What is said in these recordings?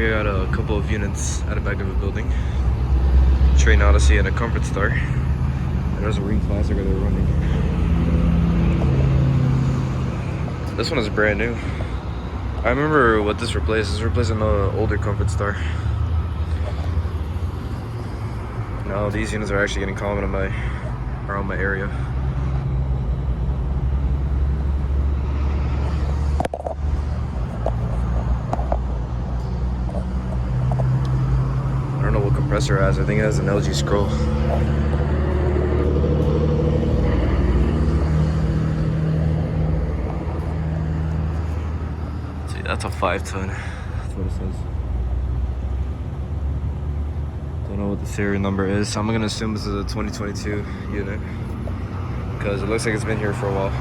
here at a couple of units at the back of a building. Trane Odyssey and a Comfortstar. And there's a Rheem Classic they're running. This one is brand new. I remember what this replaced. It's replacing the older Comfortstar. Now these units are actually getting common in around my area. I don't know what compressor it has. I think it has an LG scroll. See, that's a 5-ton. That's what it says. Don't know what the serial number is. So I'm gonna assume this is a 2022 unit because it looks like it's been here for a while.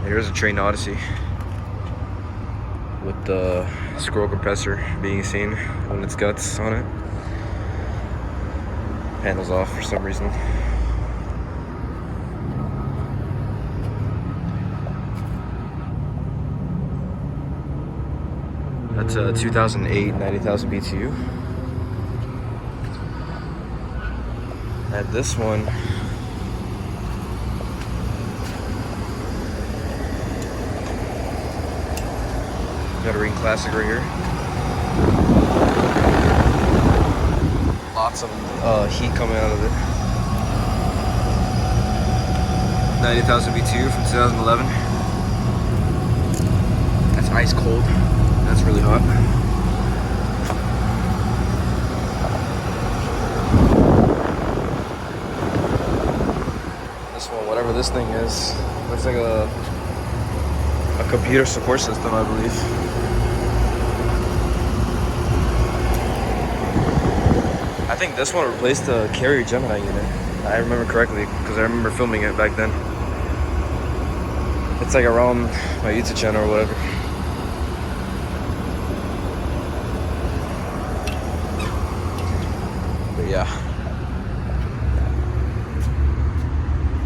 And here's a Trane Odyssey with the scroll compressor being seen on its guts on it. Panel's off for some reason. That's a 2008 90,000 BTU. And this one got a Rheem Classic right here. Lots of heat coming out of it. 90,000 BTU from 2011. That's ice cold. That's really hot. This one, whatever this thing is, looks like a computer support system, I believe. I think this one replaced the Carrier Gemini unit. I remember correctly because I remember filming it back then. It's like around my YouTube channel or whatever. But yeah.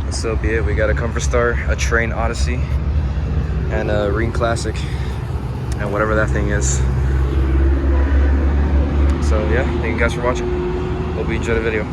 That'll be it. We got a Comfortstar, a Trane Odyssey, and a Rheem Classic, and whatever that thing is. So yeah, thank you guys for watching. Hope you enjoyed the video.